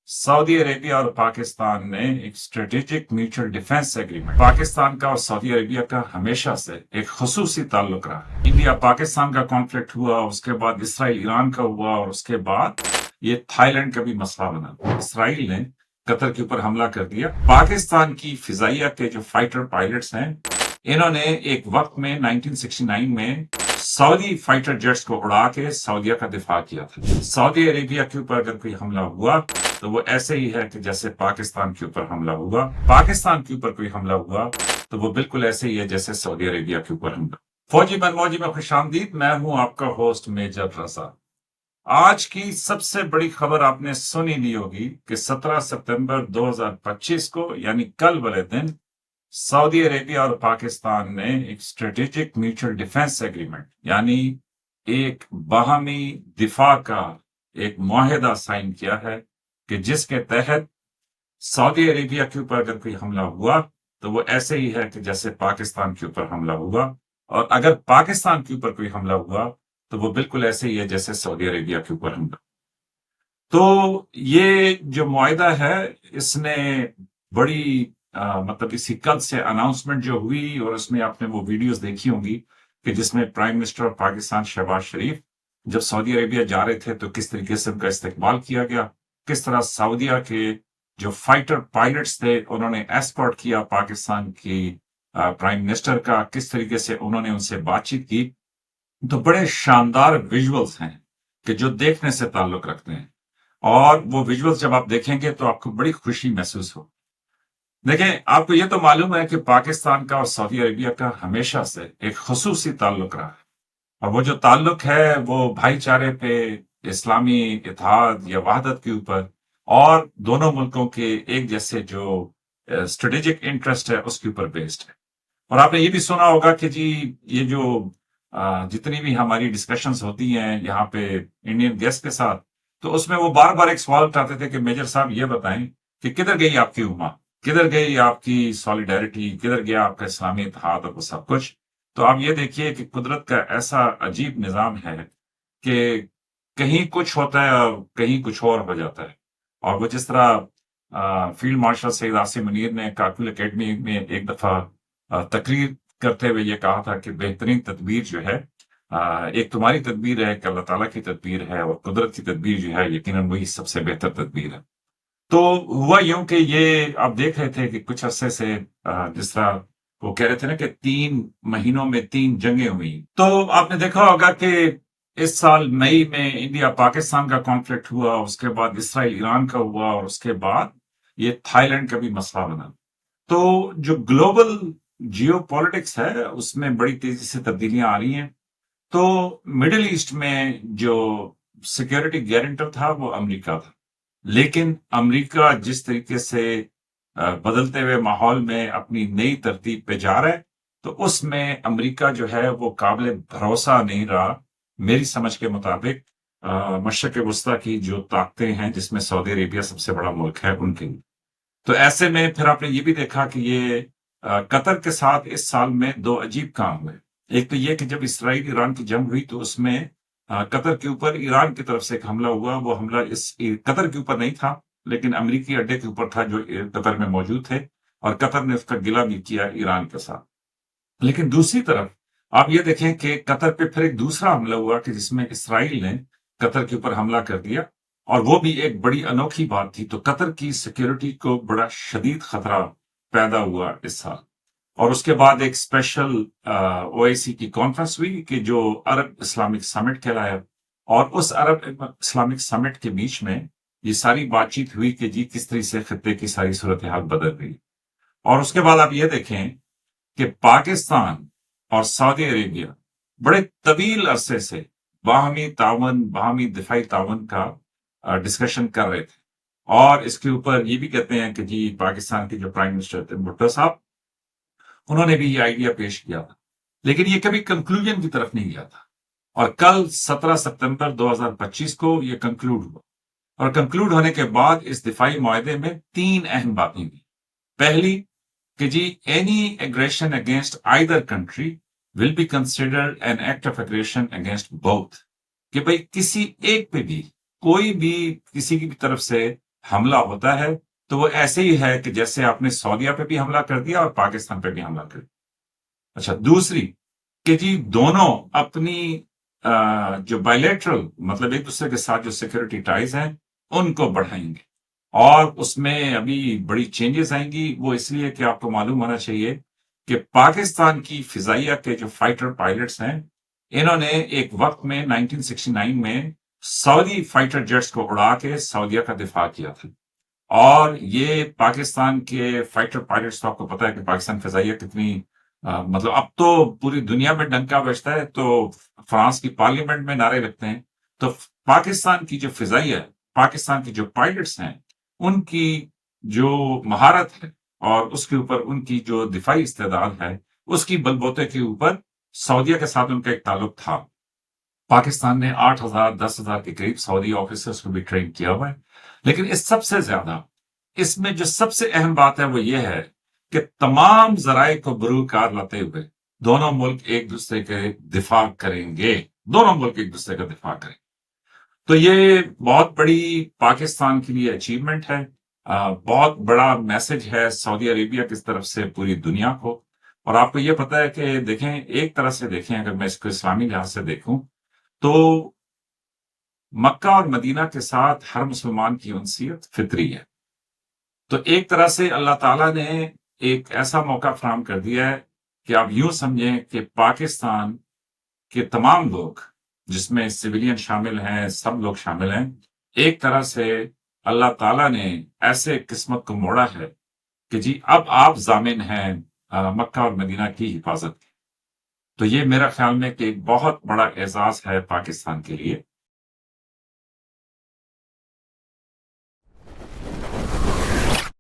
Saudi Arabia और पाकिस्तान ने एक strategic mutual defence agreement, Pakistan का और सऊदी अरेबिया का हमेशा से एक खसूसी ताल्लुक रहा है। इंडिया पाकिस्तान का कॉन्फ्लिक्ट हुआ, उसके बाद इसराइल ईरान का हुआ और उसके बाद ये थाईलैंड का भी मसला बना। इसराइल ने कतर के ऊपर हमला कर दिया। पाकिस्तान की फिजाइया के जो फाइटर पायलट्स हैं, इन्होंने एक वक्त में 1969 में सऊदी फाइटर जेट्स को उड़ा के सऊदीया का दिफा किया था। सऊदी अरेबिया के ऊपर अगर कोई हमला हुआ तो वो ऐसे ही है कि जैसे पाकिस्तान के ऊपर हमला हुआ। पाकिस्तान के ऊपर कोई हमला हुआ तो वो बिल्कुल ऐसे ही है जैसे सऊदी अरेबिया के ऊपर हमला। फौजी मनमौजी में खुशामदीद, मैं हूं आपका होस्ट मेजर रजा। आज की सबसे बड़ी खबर आपने सुनी ली होगी कि 17 सितंबर 2025 को यानी कल वाले दिन सऊदी अरेबिया और पाकिस्तान ने एक स्ट्रेटेजिक म्यूचुअल डिफेंस एग्रीमेंट यानी एक बाहमी दिफा का एक मुआहिदा साइन किया है कि जिसके तहत सऊदी अरेबिया के ऊपर अगर कोई हमला हुआ तो वो ऐसे ही है कि जैसे पाकिस्तान के ऊपर हमला हुआ, और अगर पाकिस्तान के ऊपर कोई हमला हुआ तो वो बिल्कुल ऐसे ही है जैसे सऊदी अरेबिया के ऊपर हमला। तो ये जो मुआहिदा है, इसने बड़ी मतलब इसी कल से अनाउंसमेंट जो हुई, और उसमें आपने वो वीडियोस देखी होंगी कि जिसमें prime minister of Pakistan Shahbaz Sharif जब सऊदी अरेबिया जा रहे थे तो किस तरीके से उनका इस्तकबाल किया गया, किस तरह सऊदीया के जो फाइटर पायलट्स थे उन्होंने एस्कॉर्ट किया पाकिस्तान की प्राइम मिनिस्टर का, किस तरीके से उन्होंने उनसे बातचीत की। तो बड़े शानदार विजुअल्स हैं कि जो देखने से ताल्लुक रखते हैं, और वो विजुअल्स जब आप देखेंगे तो आपको बड़ी खुशी महसूस हो। देखें, आपको ये तो मालूम है कि पाकिस्तान का और सऊदी अरेबिया का हमेशा से एक खसूसी ताल्लुक रहा है, और वो जो ताल्लुक है वो भाईचारे पे, इस्लामी इत्तेहाद या वहदत के ऊपर, और दोनों मुल्कों के एक जैसे जो स्ट्रेटेजिक इंटरेस्ट है उसके ऊपर बेस्ड है। और आपने ये भी सुना होगा कि जी ये जो जितनी भी हमारी डिस्कशंस होती हैं यहाँ पे इंडियन गेस्ट के साथ, तो उसमें वो बार बार एक सवाल उठाते थे कि मेजर साहब ये बताएं कि किधर गई आपकी उम्मा, किधर गई आपकी सॉलिडारिटी, किधर गया आपका इस्लामी इत्तेहाद और वो सब कुछ। तो आप ये देखिए कि कुदरत का ऐसा अजीब निजाम है कि कहीं कुछ होता है और कहीं कुछ और हो जाता है। और वो जिस तरह फील्ड मार्शल सईद आसिम मुनीर ने कारगिल एकेडमी में एक दफा तकरीर करते हुए ये कहा था कि बेहतरीन तदबीर जो है, एक तुम्हारी तदबीर है, एक अल्लाह ताला की तदबीर है, और कुदरत की तदबीर जो है यकीनन वही सबसे बेहतर तदबीर है। तो हुआ यूं कि ये आप देख रहे थे कि कुछ अरसे से जिस तरह वो कह रहे थे ना कि 3 महीनों में 3 जंगें हुई, तो आपने देखा होगा कि इस साल मई में इंडिया पाकिस्तान का कॉन्फ्लिक्ट हुआ, उसके बाद इसराइल ईरान का हुआ, और उसके बाद ये थाईलैंड का भी मसला बना। तो जो ग्लोबल जियो पॉलिटिक्स है उसमें बड़ी तेजी से तब्दीलियां आ रही हैं। तो मिडिल ईस्ट में जो सिक्योरिटी गारंटर था वो अमेरिका था, लेकिन अमेरिका जिस तरीके से बदलते हुए माहौल में अपनी नई तरतीब पे जा रहा है, तो उसमें अमेरिका जो है वो काबिल भरोसा नहीं रहा मेरी समझ के मुताबिक। मशरक वस्ता की जो ताकतें हैं जिसमें सऊदी अरेबिया सबसे बड़ा मुल्क है उनके लिए। तो ऐसे में फिर आपने ये भी देखा कि ये कतर के साथ इस साल में 2 अजीब काम हुए। एक तो ये कि जब इसराइल ईरान की जंग हुई तो उसमें कतर के ऊपर ईरान की तरफ से एक हमला हुआ। वो हमला कतर के ऊपर नहीं था, लेकिन अमेरिकी अड्डे के ऊपर था जो कतर में मौजूद थे, और कतर ने उसका गिला भी किया ईरान के साथ। लेकिन दूसरी तरफ आप ये देखें कि कतर पे फिर एक दूसरा हमला हुआ कि जिसमें इसराइल ने कतर के ऊपर हमला कर दिया, और वो भी एक बड़ी अनोखी बात थी। तो कतर की सिक्योरिटी को बड़ा शदीद खतरा पैदा हुआ इस साल। और उसके बाद एक स्पेशल ओआईसी की कॉन्फ्रेंस हुई कि जो अरब इस्लामिक समिट कहलाया, और उस अरब इस्लामिक समिट के बीच में ये सारी बातचीत हुई कि जी किस तरह से खत्ते की सारी सूरत हाल बदल गई। और उसके बाद आप ये देखें कि पाकिस्तान और सऊदी अरेबिया बड़े तवील अरसे से बाहमी तावन, बाहमी दिफाई तावन का डिस्कशन कर रहे थे, और इसके ऊपर ये भी कहते हैं कि जी पाकिस्तान के जो प्राइम मिनिस्टर थे भुट्टो साहब, उन्होंने भी ये आइडिया पेश किया था, लेकिन ये कभी कंक्लूजन की तरफ नहीं गया था। और कल 17 सितंबर 2025 को ये कंक्लूड हुआ, और कंक्लूड होने के बाद इस दिफाई मुआहदे में 3 अहम बातें हुई। पहली कि जी any aggression against either country will be considered an act of aggression against both, कि भाई किसी एक पे भी, कोई भी किसी की भी तरफ से حملہ ہوتا ہے تو وہ ایسے ہی ہے کہ جیسے آپ نے سعودیہ پہ بھی حملہ کر دیا اور پاکستان پہ بھی حملہ کر دیا۔ اچھا، دوسری کہ جی دونوں اپنی جو بائلیٹرل مطلب ایک دوسرے کے ساتھ جو سیکورٹی ٹائز ہیں ان کو بڑھائیں گے، اور اس میں ابھی بڑی چینجز آئیں گی۔ وہ اس لیے کہ آپ کو معلوم ہونا چاہیے کہ پاکستان کی فضائیہ کے جو فائٹر پائلٹس ہیں، انہوں نے ایک وقت میں 1969 میں سعودی فائٹر جیٹس کو اڑا کے سعودیہ کا دفاع کیا تھا، اور یہ پاکستان کے فائٹر پائلٹس تو آپ کو پتا ہے کہ پاکستان فضائیہ کتنی مطلب اب تو پوری دنیا میں ڈنکا بجتا ہے، تو فرانس کی پارلیمنٹ میں نعرے لگتے ہیں، تو پاکستان کی جو فضائیہ ہے، پاکستان کی جو پائلٹس ہیں، ان کی جو مہارت ہے اور اس کے اوپر ان کی جو دفاعی استعداد ہے، اس کی بل بوتے کے اوپر سعودیہ کے ساتھ ان کا ایک تعلق تھا۔ پاکستان نے 8,000 10,000 کے قریب سعودی آفیسرز کو بھی ٹرین کیا ہوا ہے، لیکن اس سب سے زیادہ اس میں جو سب سے اہم بات ہے وہ یہ ہے کہ تمام ذرائع کو بروکار لاتے ہوئے دونوں ملک ایک دوسرے کے دفاع کریں گے، دونوں ملک ایک دوسرے کا دفاع کریں گے۔ تو یہ بہت بڑی پاکستان کے لیے اچیومنٹ ہے، بہت بڑا میسج ہے سعودی عربیہ کی طرف سے پوری دنیا کو۔ اور آپ کو یہ پتا ہے کہ دیکھیں، ایک طرح سے دیکھیں، اگر میں اس کو اسلامی لحاظ سے دیکھوں تو مکہ اور مدینہ کے ساتھ ہر مسلمان کی انسیت فطری ہے۔ تو ایک طرح سے اللہ تعالیٰ نے ایک ایسا موقع فراہم کر دیا ہے کہ آپ یوں سمجھیں کہ پاکستان کے تمام لوگ، جس میں سویلین شامل ہیں، سب لوگ شامل ہیں، ایک طرح سے اللہ تعالیٰ نے ایسے قسمت کو موڑا ہے کہ جی اب آپ ضامن ہیں مکہ اور مدینہ کی حفاظت کی۔ تو یہ میرا خیال میں کہ ایک بہت بڑا اعزاز ہے پاکستان کے لیے۔